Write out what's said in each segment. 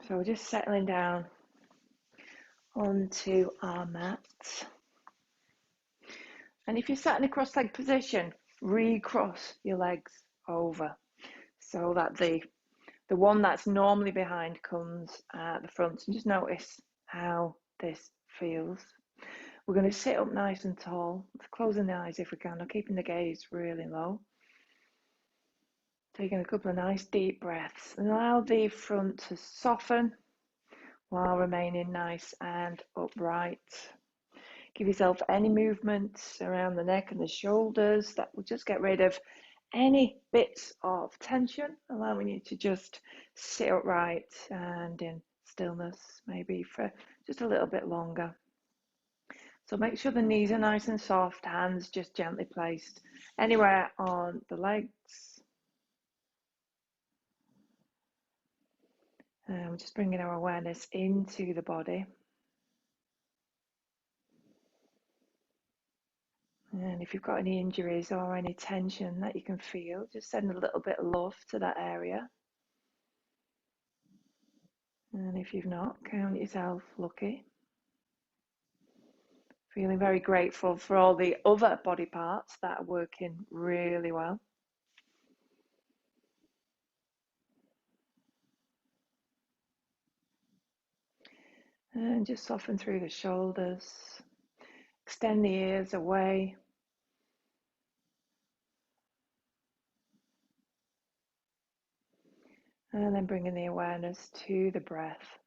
So we're just settling down onto our mat. And if you're sat in a cross-legged position, recross your legs over so that the one that's normally behind comes at the front. And just notice how this feels. We're going to sit up nice and tall, closing the eyes if we can, or keeping the gaze really low. Taking a couple of nice deep breaths and allow the front to soften while remaining nice and upright. Give yourself any movements around the neck and the shoulders that will just get rid of any bits of tension, allowing you to just sit upright and in stillness, maybe for just a little bit longer. So make sure the knees are nice and soft, hands just gently placed anywhere on the legs. And we're just bringing our awareness into the body. And if you've got any injuries or any tension that you can feel, just send a little bit of love to that area. And if you've not, count yourself lucky. Feeling very grateful for all the other body parts that are working really well. And just soften through the shoulders. Extend the ears away. And then bringing the awareness to the breath.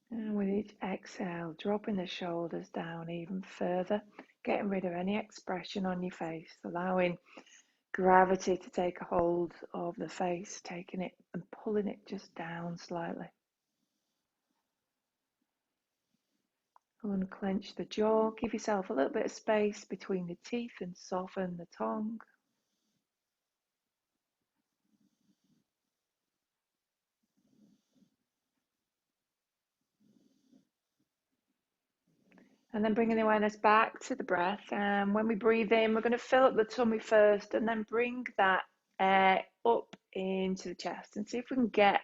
And with each exhale, dropping the shoulders down even further, getting rid of any expression on your face, allowing gravity to take a hold of the face, taking it and pulling it just down slightly. Unclench the jaw, give yourself a little bit of space between the teeth and soften the tongue. And then bringing the awareness back to the breath. And when we breathe in, we're going to fill up the tummy first and then bring that air up into the chest and see if we can get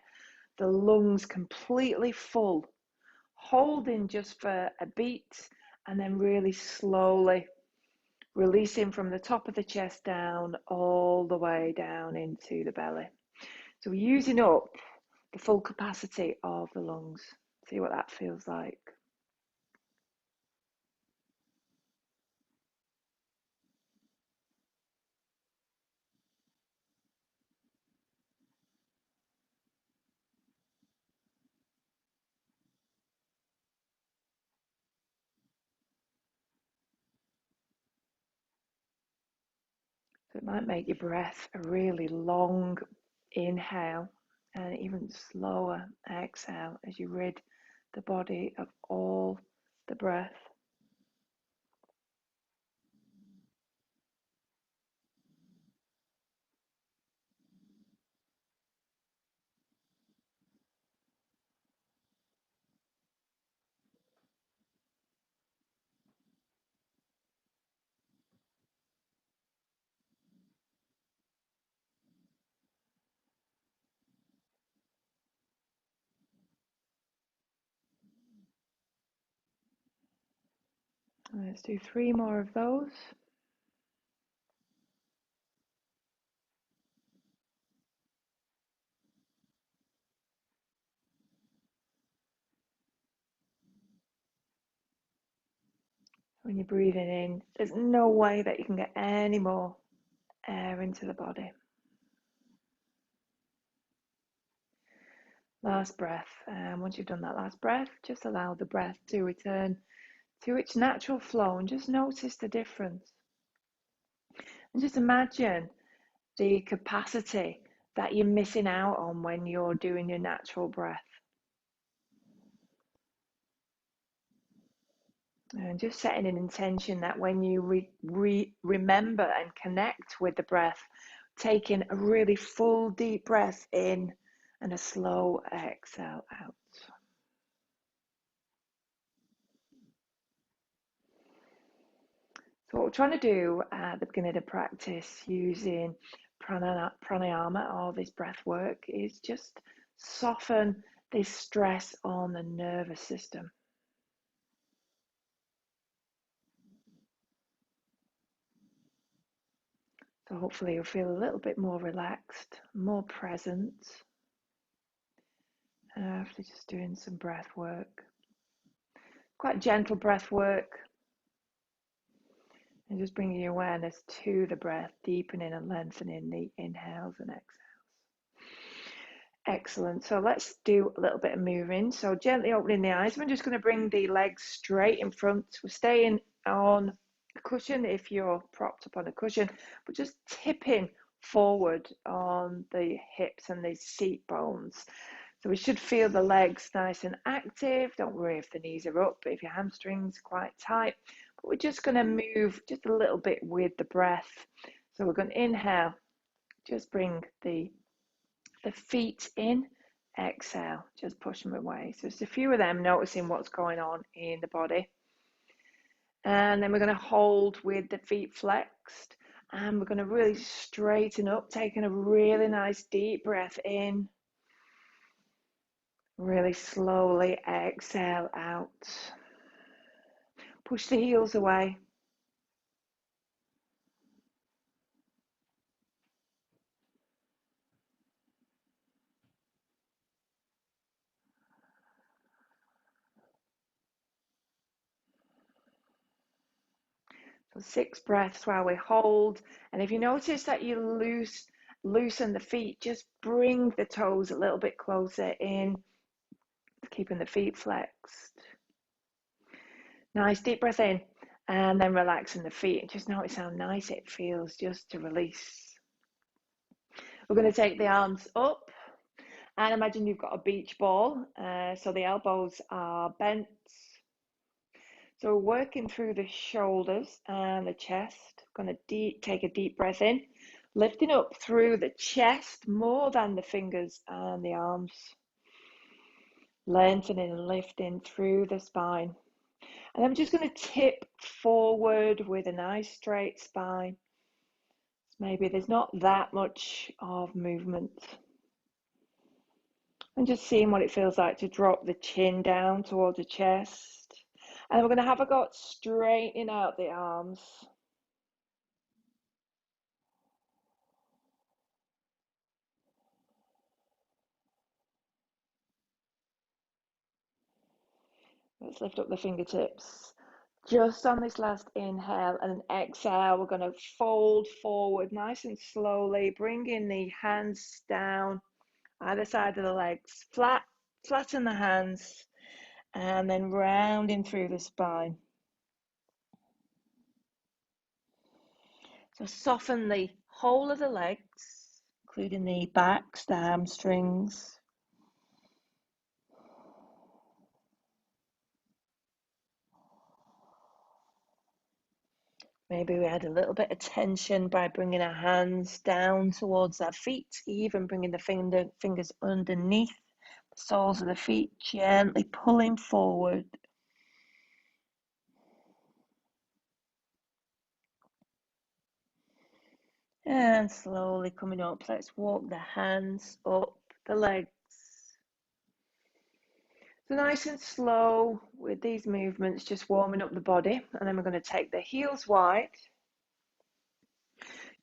the lungs completely full, holding just for a beat and then really slowly releasing from the top of the chest down all the way down into the belly. So we're using up the full capacity of the lungs. See what that feels like. So it might make your breath a really long inhale and even slower exhale as you rid the body of all the breath. Let's do 3 more of those. When you're breathing in, there's no way that you can get any more air into the body. Last breath. And once you've done that last breath, just allow the breath to return to its natural flow and just notice the difference. And just imagine the capacity that you're missing out on when you're doing your natural breath. And just setting an intention that when you remember and connect with the breath, taking a really full deep breath in and a slow exhale out. So what we're trying to do at the beginning of the practice using pranayama or this breath work is just soften this stress on the nervous system. So hopefully you'll feel a little bit more relaxed, more present after just doing some breath work. Quite gentle breath work. And just bringing your awareness to the breath, deepening and lengthening the inhales and exhales. Excellent. So let's do a little bit of moving. So gently opening the eyes. We're just going to bring the legs straight in front. We're staying on a cushion if you're propped up on a cushion, but just tipping forward on the hips and the seat bones. So we should feel the legs nice and active. Don't worry if the knees are up, if your hamstrings are quite tight. But we're just going to move just a little bit with the breath. So we're going to inhale, just bring the feet in, exhale, just push them away. So just a few of them, noticing what's going on in the body. And then we're going to hold with the feet flexed. And we're going to really straighten up, taking a really nice deep breath in. Really slowly exhale out. Push the heels away. So 6 breaths while we hold. And if you notice that you loosen the feet, just bring the toes a little bit closer in, keeping the feet flexed. Nice deep breath in, and then relaxing the feet. And just notice how nice it feels just to release. We're going to take the arms up, and imagine you've got a beach ball. So the elbows are bent. So we're working through the shoulders and the chest. Going to take a deep breath in, lifting up through the chest more than the fingers and the arms. Lengthening and lifting through the spine. And I'm just going to tip forward with a nice straight spine. Maybe there's not that much of movement. And just seeing what it feels like to drop the chin down towards the chest. And we're going to have a go at straightening out the arms. Let's lift up the fingertips. Just on this last inhale and an exhale, we're going to fold forward nice and slowly, bringing the hands down either side of the legs, flatten the hands, and then rounding through the spine. So soften the whole of the legs, including the backs, the hamstrings. Maybe we add a little bit of tension by bringing our hands down towards our feet, even bringing the fingers underneath the soles of the feet, gently pulling forward. And slowly coming up, let's walk the hands up the legs. So nice and slow with these movements, just warming up the body. And then we're going to take the heels wide.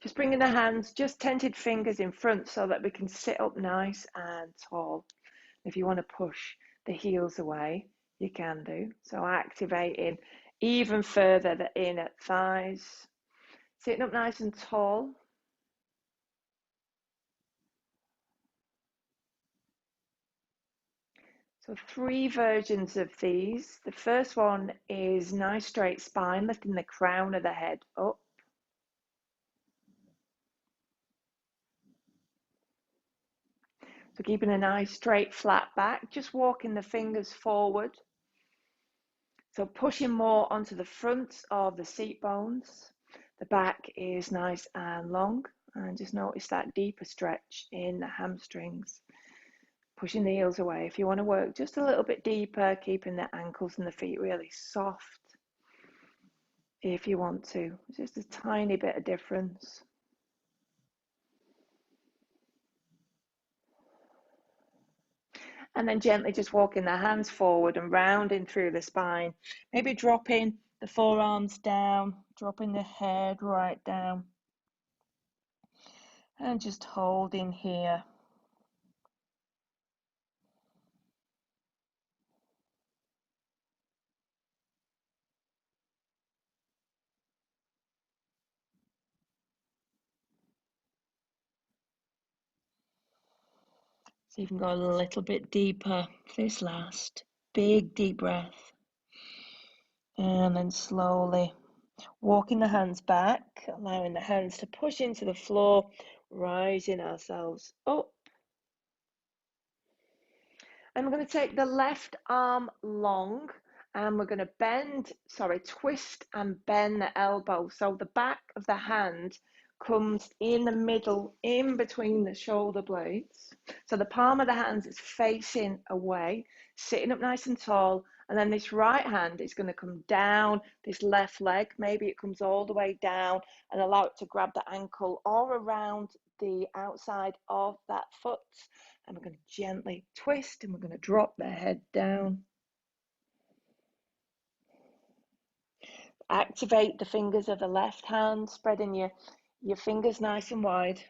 Just bringing the hands, just tented fingers in front so that we can sit up nice and tall. If you want to push the heels away, you can do. So activating even further the inner thighs. Sitting up nice and tall. So 3 versions of these. The first one is nice straight spine, lifting the crown of the head up. So keeping a nice straight flat back, just walking the fingers forward So pushing more onto the front of the seat bones. The back is nice and long, and just notice that deeper stretch in the hamstrings. Pushing the heels away. If you want to work just a little bit deeper, keeping the ankles and the feet really soft. If you want to, just a tiny bit of difference. And then gently just walking the hands forward and rounding through the spine. Maybe dropping the forearms down, dropping the head right down. And just holding here. So you can go a little bit deeper for this last big deep breath. And then slowly walking the hands back, allowing the hands to push into the floor, rising ourselves up. And we're going to take the left arm long and we're going to twist and bend the elbow. So the back of the hand comes in the middle, in between the shoulder blades. So the palm of the hands is facing away, sitting up nice and tall. And then this right hand is going to come down this left leg. Maybe it comes all the way down and allow it to grab the ankle or around the outside of that foot. And we're going to gently twist and we're going to drop the head down. Activate the fingers of the left hand, spreading your fingers nice and wide.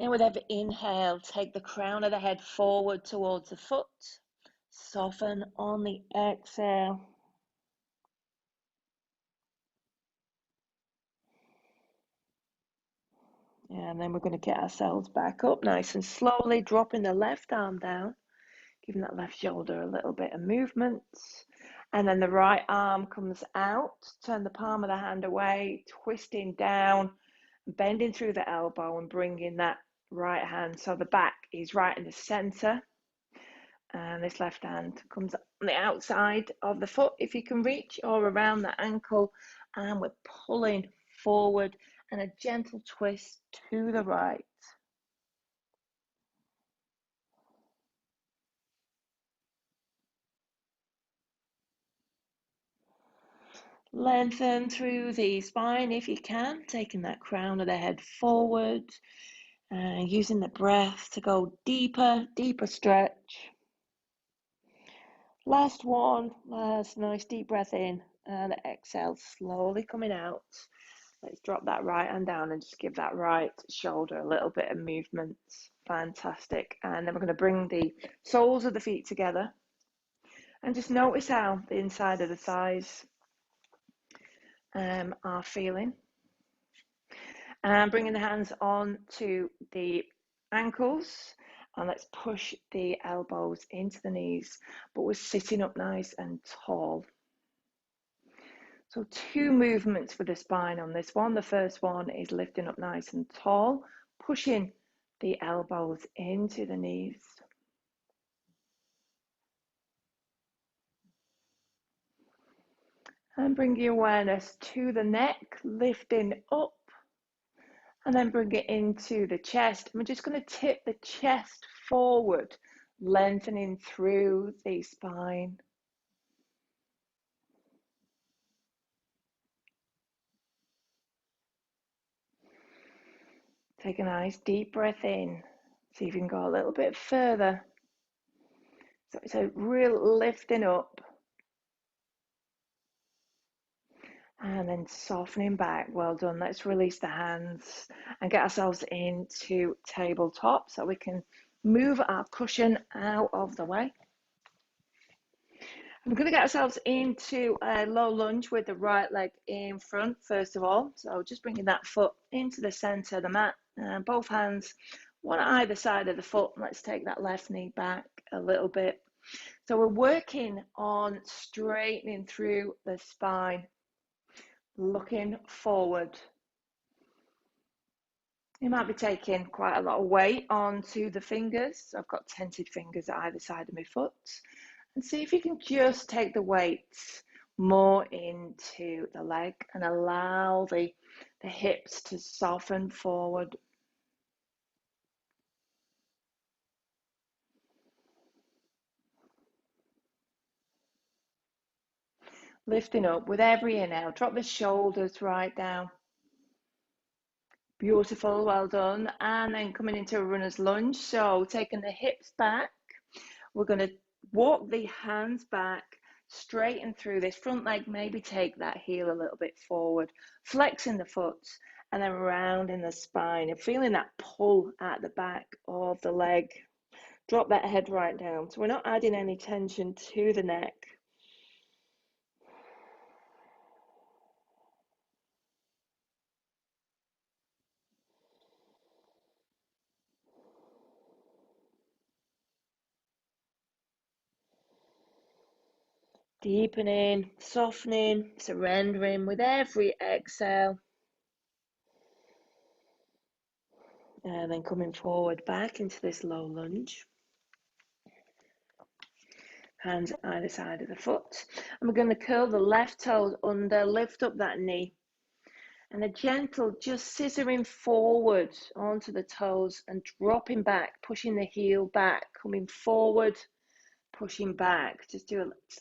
And with every inhale, take the crown of the head forward towards the foot. Soften on the exhale. And then we're going to get ourselves back up nice and slowly, dropping the left arm down, giving that left shoulder a little bit of movement. And then the right arm comes out, turn the palm of the hand away, twisting down, bending through the elbow and bringing that right hand. So the back is right in the center. And this left hand comes on the outside of the foot if you can reach, or around the ankle. And we're pulling forward and a gentle twist to the right. Lengthen through the spine if you can, taking that crown of the head forward and using the breath to go deeper, deeper stretch. Last one, last nice deep breath in and exhale, slowly coming out. Let's drop that right hand down and just give that right shoulder a little bit of movement. Fantastic. And then we're going to bring the soles of the feet together and just notice how the inside of the thighs are feeling. And bringing the hands on to the ankles, and let's push the elbows into the knees, but we're sitting up nice and tall. So 2 movements for the spine on this one. The first one is lifting up nice and tall, pushing the elbows into the knees. And bring your awareness to the neck, lifting up. And then bring it into the chest. We're just going to tip the chest forward, lengthening through the spine. Take a nice deep breath in. See if you can go a little bit further. So it's a real lifting up. And then softening back. Well done. Let's release the hands and get ourselves into tabletop so we can move our cushion out of the way. We're going to get ourselves into a low lunge with the right leg in front first of all. So just bringing that foot into the center of the mat. Both hands, one on either side of the foot. Let's take that left knee back a little bit. So we're working on straightening through the spine. Looking forward. You might be taking quite a lot of weight onto the fingers. I've got tented fingers at either side of my foot. And see if you can just take the weight more into the leg and allow the hips to soften forward. Lifting up with every inhale. Drop the shoulders right down. Beautiful, well done. And then coming into a runner's lunge. So taking the hips back, we're going to walk the hands back, straighten through this front leg, maybe take that heel a little bit forward, flexing the foot, and then rounding the spine and feeling that pull at the back of the leg. Drop that head right down. So we're not adding any tension to the neck. Deepening, softening, surrendering with every exhale. And then coming forward back into this low lunge. Hands at either side of the foot. And we're going to curl the left toes under, lift up that knee. And a gentle, just scissoring forward onto the toes and dropping back, pushing the heel back, coming forward, pushing back. Just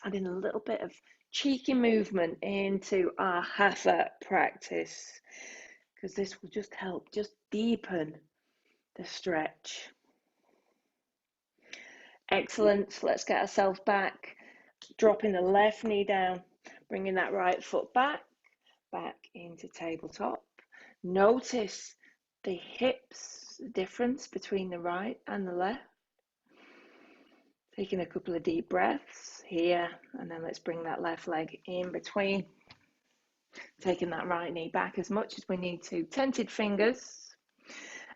adding a little bit of cheeky movement into our hatha practice, because this will just help, just deepen the stretch. Excellent. Let's get ourselves back, dropping the left knee down, bringing that right foot back into tabletop. Notice the hips, the difference between the right and the left. Taking a couple of deep breaths here, and then let's bring that left leg in between. Taking that right knee back as much as we need to. Tented fingers.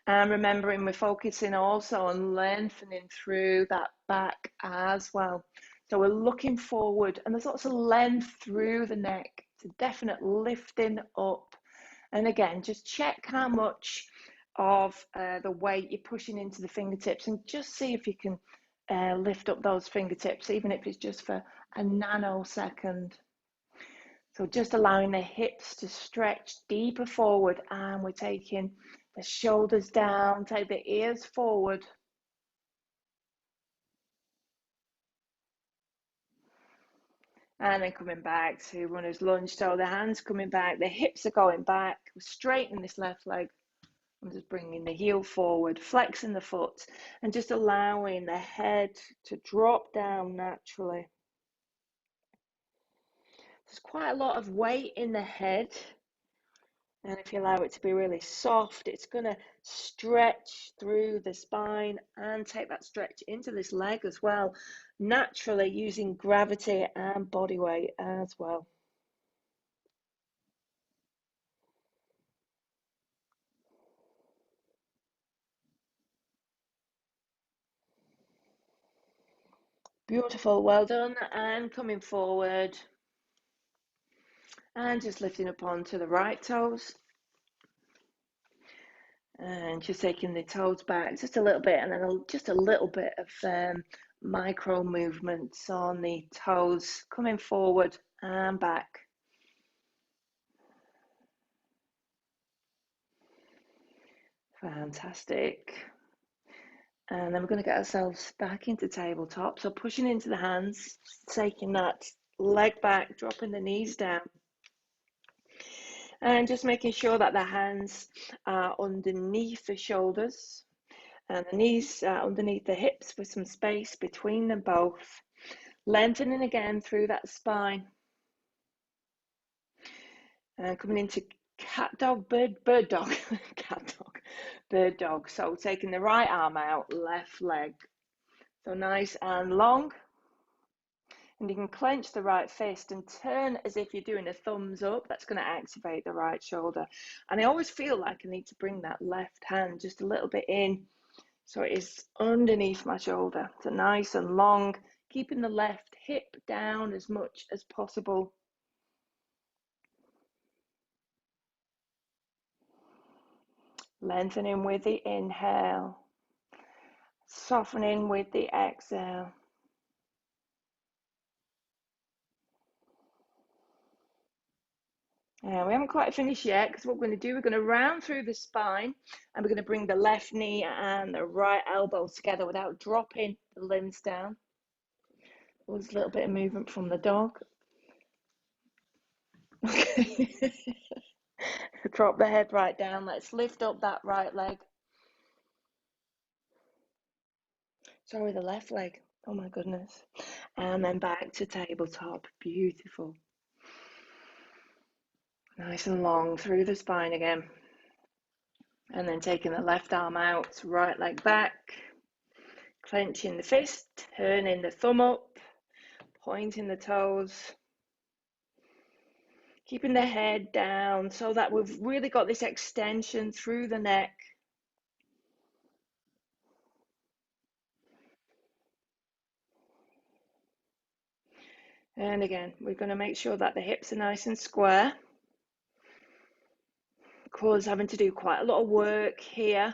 And remembering we're focusing also on lengthening through that back as well. So we're looking forward, and there's lots of length through the neck. It's a definite lifting up. And again, just check how much of the weight you're pushing into the fingertips, and just see if you can lift up those fingertips, even if it's just for a nanosecond. So just allowing the hips to stretch deeper forward, and we're taking the shoulders down, take the ears forward. And then coming back to runner's lunge. So the hands coming back, the hips are going back. We're straightening this left leg. I'm just bringing the heel forward, flexing the foot, and just allowing the head to drop down naturally. There's quite a lot of weight in the head. And if you allow it to be really soft, it's going to stretch through the spine and take that stretch into this leg as well, naturally using gravity and body weight as well. Beautiful, well done. And coming forward and just lifting up onto the right toes. And just taking the toes back just a little bit, and then just a little bit of micro movements on the toes, coming forward and back. Fantastic. And then we're going to get ourselves back into tabletop. So pushing into the hands, taking that leg back, dropping the knees down. And just making sure that the hands are underneath the shoulders and the knees underneath the hips with some space between them both. Lengthening again through that spine. And coming into cat dog, bird dog, cat dog, bird dog. So taking the right arm out, left leg. So nice and long. And you can clench the right fist and turn as if you're doing a thumbs up. That's going to activate the right shoulder. And I always feel like I need to bring that left hand just a little bit in, so it is underneath my shoulder. So nice and long, keeping the left hip down as much as possible. Lengthening with the inhale, softening with the exhale. And we haven't quite finished yet, because what we're going to do, we're going to round through the spine, and we're going to bring the left knee and the right elbow together without dropping the limbs down. There's a little bit of movement from the dog. Okay. Drop the head right down. Let's lift up that right leg. Sorry, the left leg. Oh my goodness. And then back to tabletop. Beautiful. Nice and long through the spine again. And then taking the left arm out, right leg back. Clenching the fist, turning the thumb up, pointing the toes. Keeping the head down so that we've really got this extension through the neck. And again, we're going to make sure that the hips are nice and square. Core's having to do quite a lot of work here.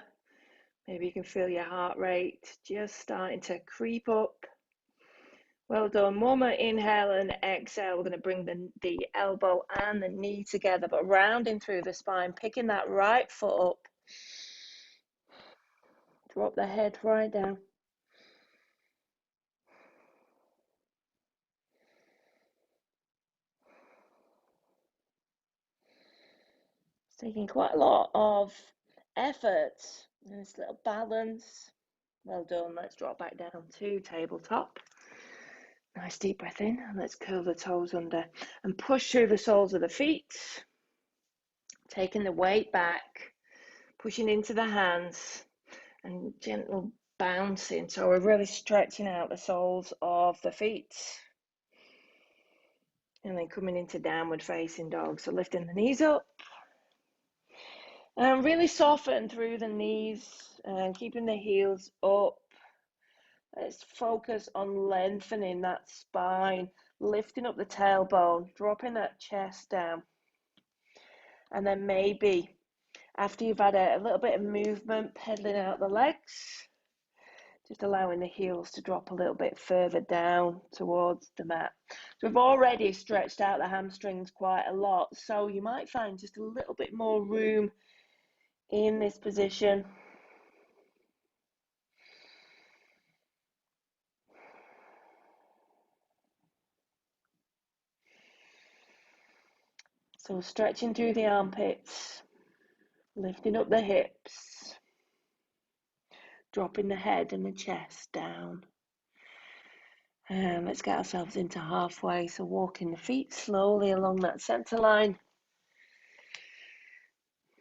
Maybe you can feel your heart rate just starting to creep up. Well done. One more inhale and exhale. We're going to bring the elbow and the knee together, but rounding through the spine, picking that right foot up. Drop the head right down. It's taking quite a lot of effort. And this little balance. Well done. Let's drop back down to tabletop. Nice deep breath in, and let's curl the toes under and push through the soles of the feet. Taking the weight back, pushing into the hands, and gentle bouncing. So we're really stretching out the soles of the feet. And then coming into downward facing dog. So lifting the knees up. And really soften through the knees and keeping the heels up. Let's focus on lengthening that spine, lifting up the tailbone, dropping that chest down. And then maybe after you've had a little bit of movement, pedaling out the legs, just allowing the heels to drop a little bit further down towards the mat. So we've already stretched out the hamstrings quite a lot, so you might find just a little bit more room in this position. So stretching through the armpits, lifting up the hips, dropping the head and the chest down. And let's get ourselves into halfway. So walking the feet slowly along that center line.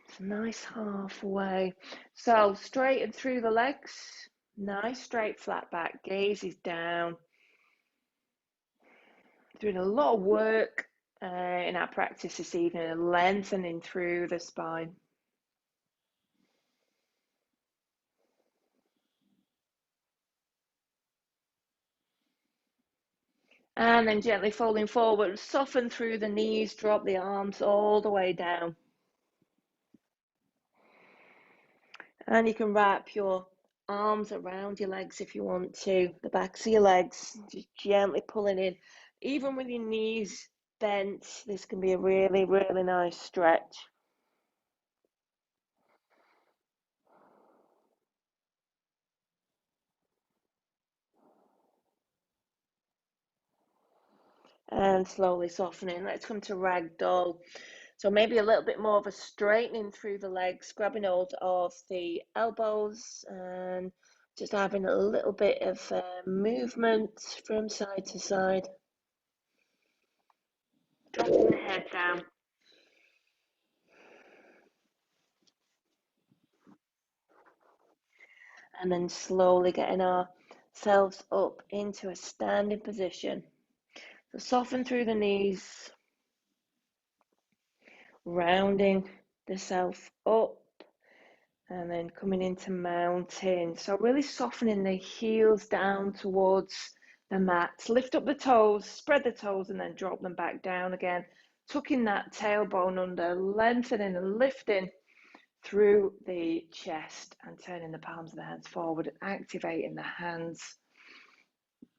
It's a nice halfway. So straighten through the legs. Nice straight flat back. Gaze is down. Doing a lot of work in our practice this evening, lengthening through the spine. And then gently folding forward, soften through the knees, drop the arms all the way down. And you can wrap your arms around your legs if you want to, the backs of your legs, just gently pulling in. Even with your knees bent, this can be a really, really nice stretch. And slowly softening. Let's come to ragdoll. So maybe a little bit more of a straightening through the legs, grabbing hold of the elbows and just having a little bit of movement from side to side. Dropping the head down. And then slowly getting ourselves up into a standing position. So soften through the knees, rounding the self up, and then coming into mountain. So really softening the heels down towards the mat. Lift up the toes, spread the toes, and then drop them back down again. Tucking that tailbone under, lengthening and lifting through the chest and turning the palms of the hands forward and activating the hands.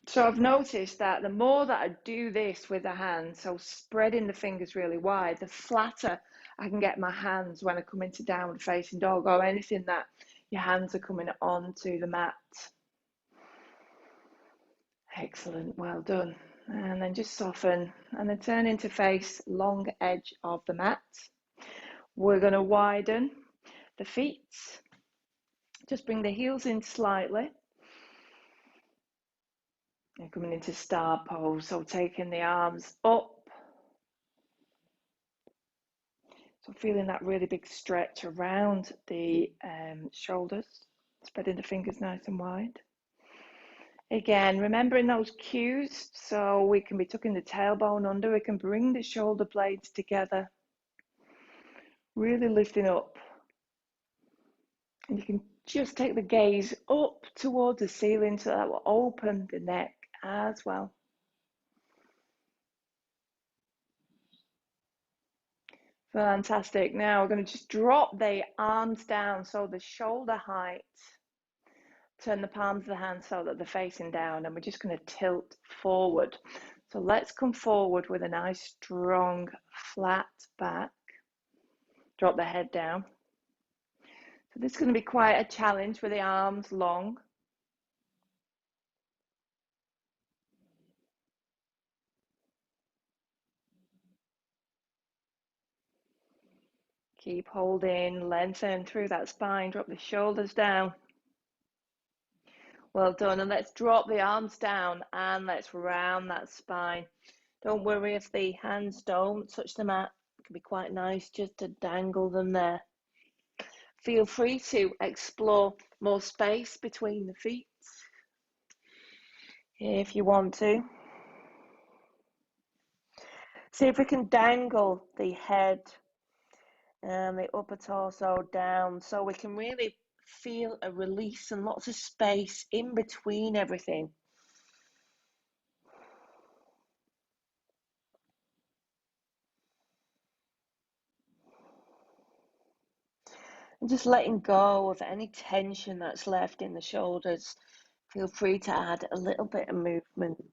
So I've noticed that the more that I do this with the hands, so spreading the fingers really wide, the flatter I can get my hands when I come into downward facing dog, or anything that your hands are coming onto the mat. Excellent, well done. And then just soften and then turn into face long edge of the mat. We're going to widen the feet. Just bring the heels in slightly. And coming into star pose, so taking the arms up. So feeling that really big stretch around the shoulders, spreading the fingers nice and wide. Again, remembering those cues, so we can be tucking the tailbone under, we can bring the shoulder blades together, really lifting up. And you can just take the gaze up towards the ceiling, so that will open the neck as well. Fantastic. Now we're going to just drop the arms down, so the shoulder height. Turn the palms of the hands so that they're facing down, and we're just going to tilt forward. So let's come forward with a nice strong flat back. Drop the head down. So this is going to be quite a challenge with the arms long. Keep holding, lengthen through that spine, drop the shoulders down. Well done, and let's drop the arms down and let's round that spine. Don't worry if the hands don't touch the mat. It can be quite nice just to dangle them there. Feel free to explore more space between the feet if you want to. See if we can dangle the head and the upper torso down, so we can really feel a release and lots of space in between everything. And just letting go of any tension that's left in the shoulders. Feel free to add a little bit of movement.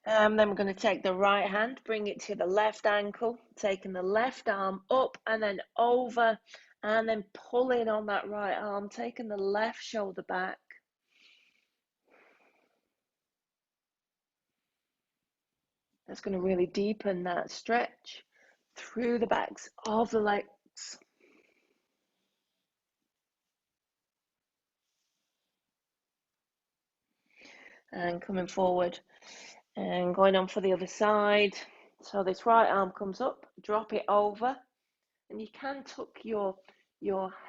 Then we're going to take the right hand, bring it to the left ankle, taking the left arm up and then over, and then pulling on that right arm, taking the left shoulder back. That's going to really deepen that stretch through the backs of the legs. And coming forward and going on for the other side. So this right arm comes up, drop it over, and you can tuck your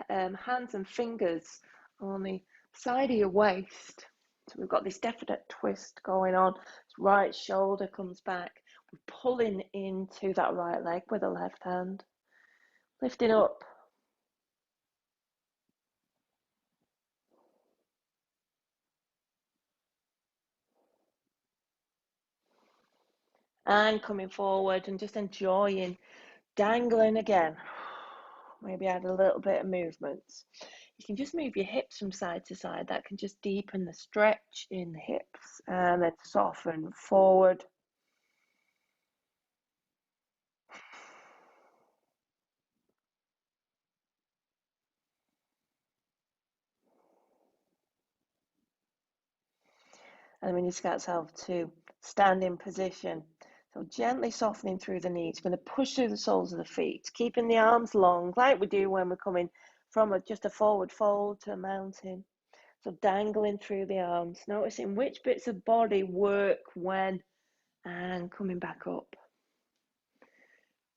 hands and fingers on the side of your waist. So we've got this definite twist going on. Right shoulder comes back. We're pulling into that right leg with the left hand, lifting up. And coming forward and just enjoying dangling again. Maybe add a little bit of movement. You can just move your hips from side to side. That can just deepen the stretch in the hips, and then soften forward. And we just get ourselves to standing position. So gently softening through the knees. We're going to push through the soles of the feet, keeping the arms long, like we do when we're coming from just a forward fold to a mountain. So dangling through the arms, noticing which bits of body work when, and coming back up.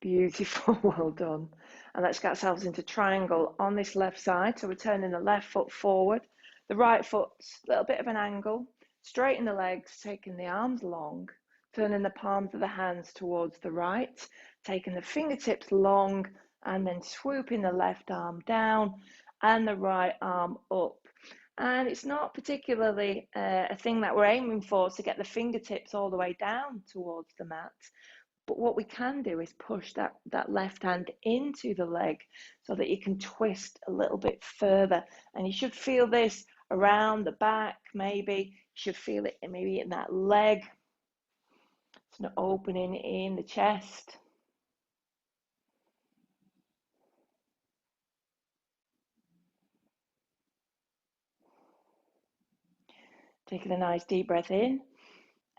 Beautiful, well done. And let's get ourselves into triangle on this left side. So we're turning the left foot forward, the right foot's a little bit of an angle, straighten the legs, taking the arms long, turning the palms of the hands towards the right, taking the fingertips long, and then swooping the left arm down and the right arm up. And it's not particularly a thing that we're aiming for, to get the fingertips all the way down towards the mat. But what we can do is push that left hand into the leg so that you can twist a little bit further. And you should feel this around the back, maybe. You should feel it maybe in that leg. It's an opening in the chest. Taking a nice deep breath in.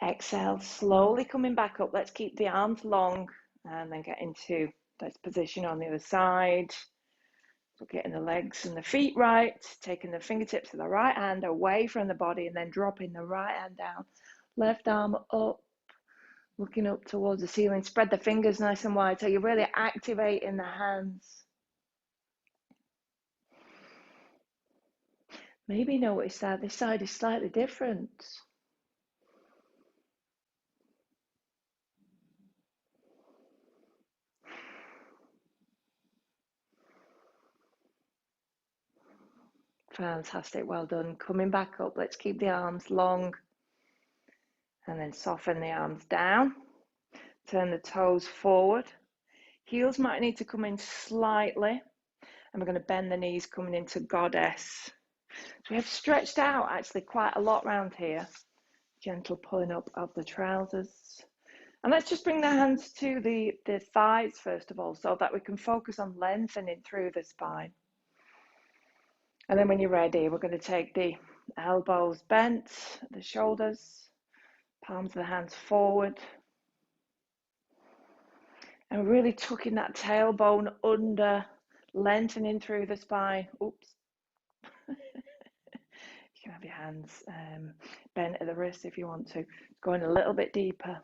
Exhale, slowly coming back up. Let's keep the arms long and then get into this position on the other side. So getting the legs and the feet right, taking the fingertips of the right hand away from the body and then dropping the right hand down. Left arm up, looking up towards the ceiling. Spread the fingers nice and wide so you're really activating the hands. Maybe notice that this side is slightly different. Fantastic, well done. Coming back up, let's keep the arms long and then soften the arms down. Turn the toes forward. Heels might need to come in slightly, and we're going to bend the knees coming into goddess. So we have stretched out actually quite a lot around here. Gentle pulling up of the trousers. And let's just bring the hands to the thighs first of all, so that we can focus on lengthening through the spine. And then when you're ready, we're going to take the elbows bent, the shoulders, palms of the hands forward. And really tucking that tailbone under, lengthening through the spine. Oops. You can have your hands bent at the wrist if you want to. Going a little bit deeper.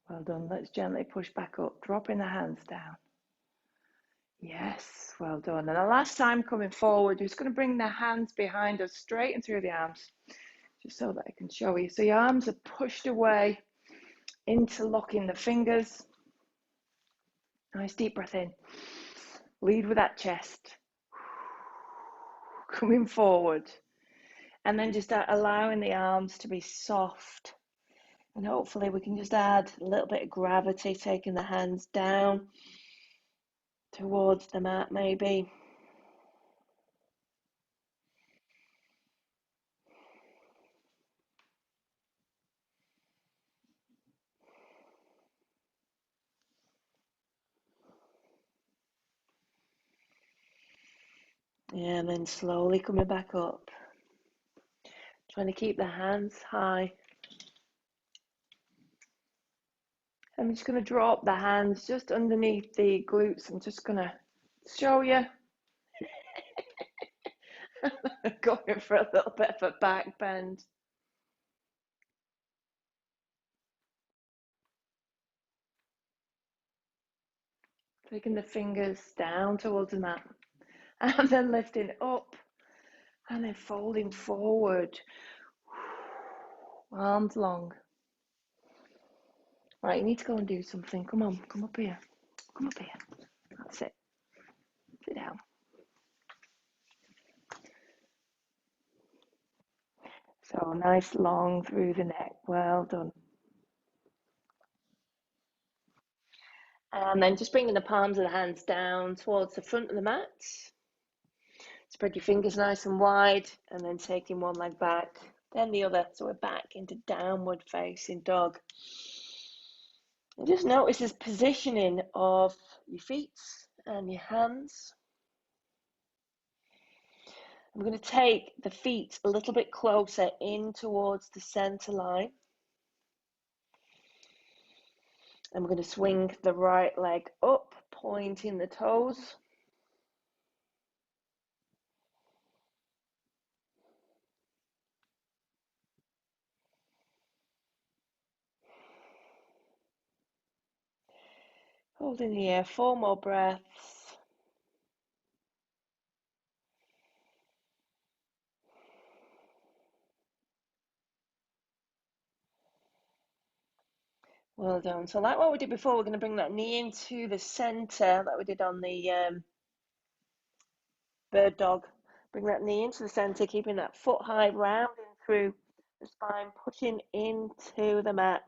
Well done. Let's gently push back up, dropping the hands down. Yes, well done. And the last time coming forward, you're just going to bring the hands behind us, straight and through the arms, just so that I can show you. So your arms are pushed away, interlocking the fingers. Nice deep breath in. Lead with that chest. Coming forward. And then just allowing the arms to be soft. And hopefully we can just add a little bit of gravity, taking the hands down towards the mat maybe. And then slowly coming back up. Trying to keep the hands high. I'm just going to drop the hands just underneath the glutes. I'm just going to show you. Going for a little bit of a back bend. Taking the fingers down towards the mat. And then lifting up. And then folding forward. Arms long. Right, you need to go and do something. Come on, come up here. Come up here. That's it. Sit down. So nice long through the neck. Well done. And then just bringing the palms of the hands down towards the front of the mat. Spread your fingers nice and wide, and then taking one leg back, then the other. So we're back into downward facing dog. And just notice this positioning of your feet and your hands. I'm going to take the feet a little bit closer in towards the center line. I'm going to swing the right leg up, pointing the toes. Holding here, 4 more breaths. Well done. So like what we did before, we're going to bring that knee into the center like we did on the bird dog. Bring that knee into the center, keeping that foot high, rounding through the spine, pushing into the mat.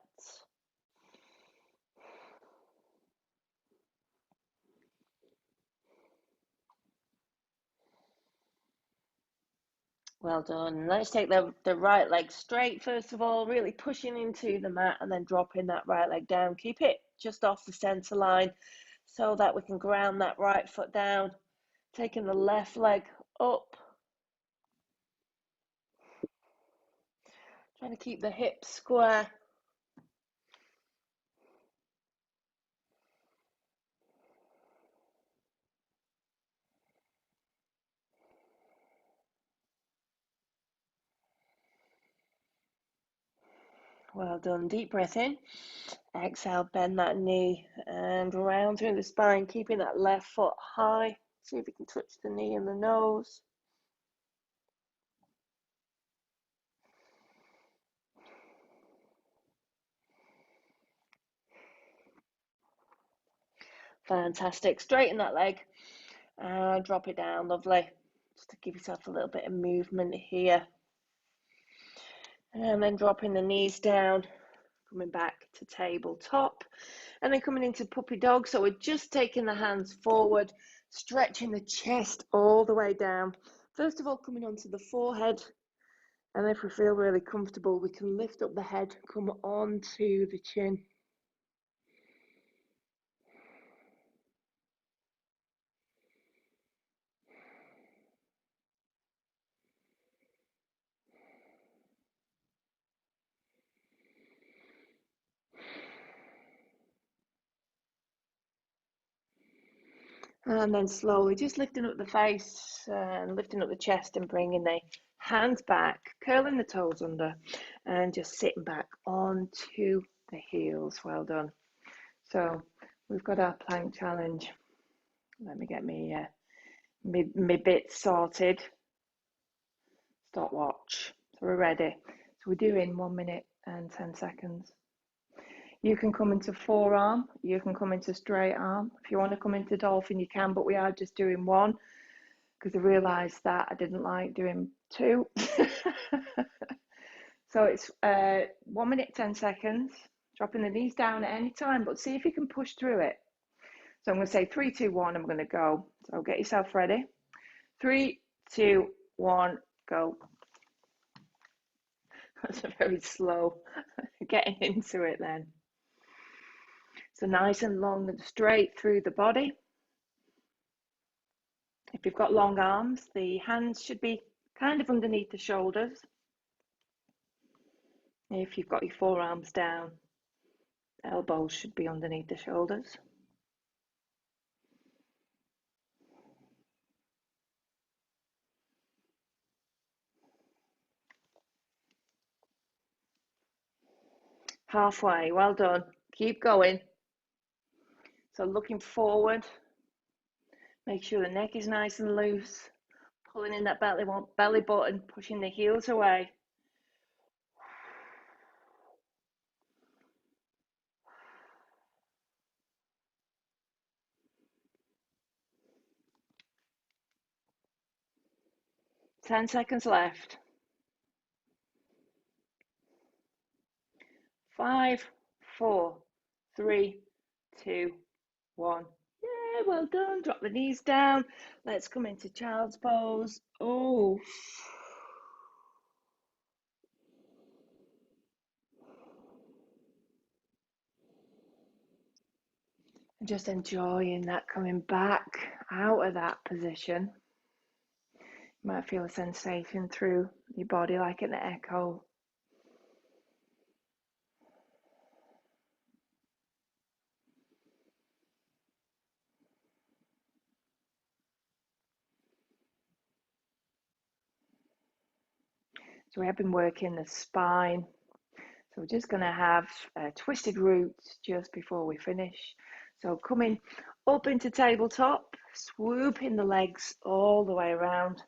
Well done. Let's take the right leg straight first of all, really pushing into the mat and then dropping that right leg down. Keep it just off the center line so that we can ground that right foot down. Taking the left leg up, trying to keep the hips square. Well done. Deep breath in. Exhale, bend that knee and round through the spine, keeping that left foot high. See if you can touch the knee and the nose. Fantastic. Straighten that leg and drop it down. Lovely. Just to give yourself a little bit of movement here. And then dropping the knees down, coming back to tabletop. And then coming into puppy dog. So we're just taking the hands forward, stretching the chest all the way down. First of all, coming onto the forehead. And if we feel really comfortable, we can lift up the head, come onto the chin. And then slowly just lifting up the face and lifting up the chest and bringing the hands back, curling the toes under and just sitting back onto the heels. Well done. So we've got our plank challenge. Let me get me bits sorted. Stopwatch. So we're ready. So we're doing 1 minute and 10 seconds. You can come into forearm, you can come into straight arm. If you want to come into dolphin, you can, but we are just doing one because I realised that I didn't like doing two. So it's 1 minute, 10 seconds, dropping the knees down at any time, but see if you can push through it. So I'm going to say 3, 2, 1, I'm going to go. So get yourself ready. 3, 2, 1, go. That's a very slow getting into it then. So nice and long and straight through the body. If you've got long arms, the hands should be kind of underneath the shoulders. If you've got your forearms down, elbows should be underneath the shoulders. Halfway, well done. Keep going. So looking forward, make sure the neck is nice and loose, pulling in that belly button, pushing the heels away. Ten seconds left. 5, 4, 3, 2, 1. Yeah, well done. Drop the knees down. Let's come into child's pose. Oh. Just enjoying that coming back out of that position. You might feel a sensation through your body like an echo. So we have been working the spine. So we're just going to have twisted roots just before we finish. So coming up into tabletop, swooping the legs all the way around.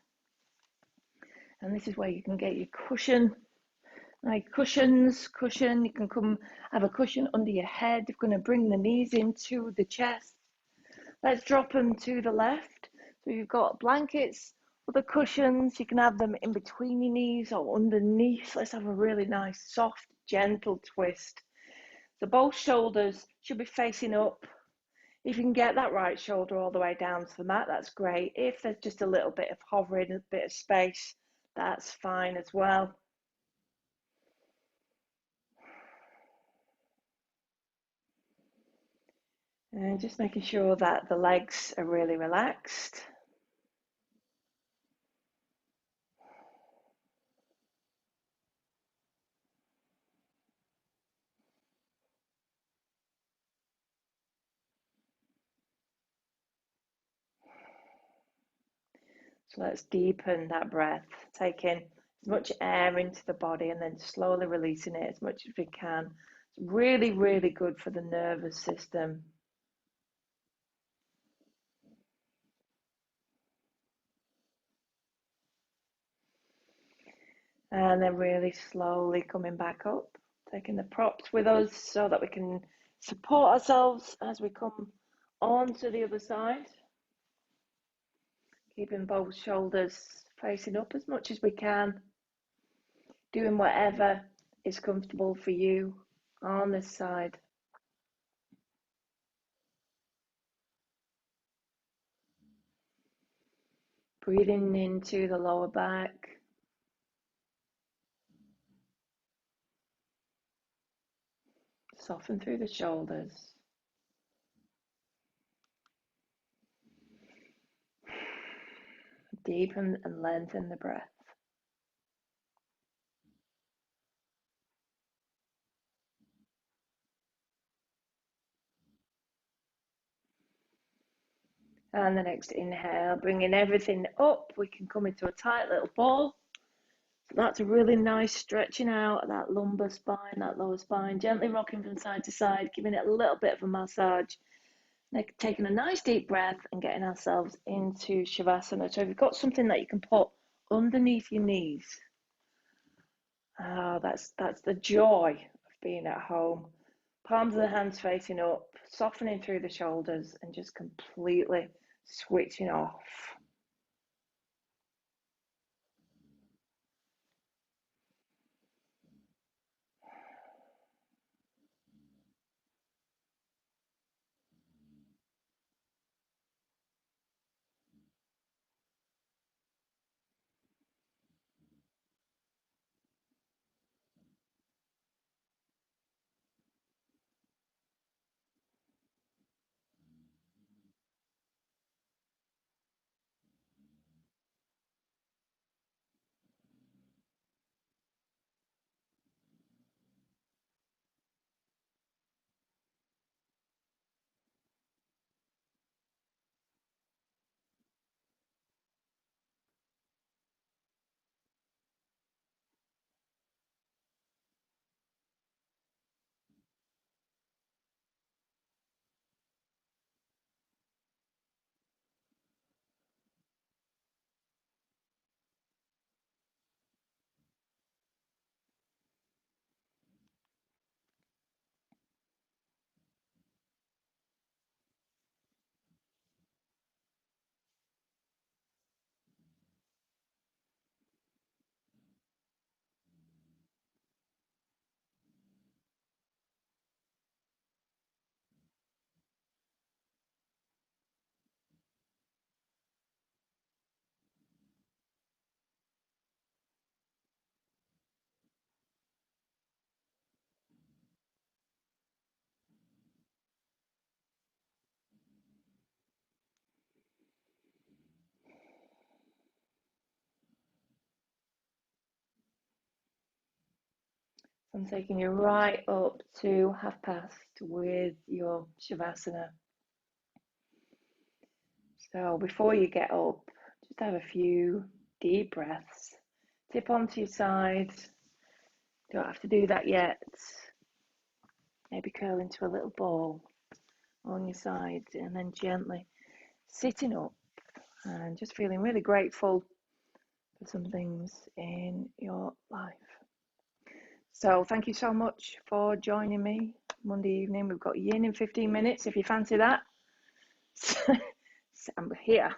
And this is where you can get your cushion Like cushions, you can come have a cushion under your head. You're going to bring the knees into the chest. Let's drop them to the left. So you've got blankets or the cushions. You can have them in between your knees or underneath. Let's have a really nice, soft, gentle twist. So both shoulders should be facing up. If you can get that right shoulder all the way down to the mat, that's great. If there's just a little bit of hovering, a bit of space, that's fine as well. And just making sure that the legs are really relaxed. So let's deepen that breath, taking as much air into the body and then slowly releasing it as much as we can. It's really, really good for the nervous system. And then really slowly coming back up, taking the props with us so that we can support ourselves as we come on to the other side. Keeping both shoulders facing up as much as we can. Doing whatever is comfortable for you on this side. Breathing into the lower back. Soften through the shoulders. Deepen and lengthen the breath. And the next inhale, bringing everything up, we can come into a tight little ball. So that's a really nice stretching out of that lumbar spine, that lower spine, gently rocking from side to side, giving it a little bit of a massage. Like taking a nice deep breath and getting ourselves into Shavasana. So if you've got something that you can put underneath your knees, that's the joy of being at home. Palms of the hands facing up, softening through the shoulders and just completely switching off. I'm taking you right up to half past with your Shavasana. So before you get up, just have a few deep breaths. Tip onto your side. Don't have to do that yet. Maybe curl into a little ball on your side and then gently sitting up and just feeling really grateful for some things in your life. So thank you so much for joining me Monday evening. We've got yin in 15 minutes if you fancy that. I'm here.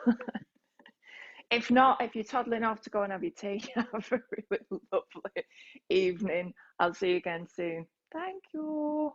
If not, if you're toddling off to go and have your tea, have a really lovely evening. I'll see you again soon. Thank you.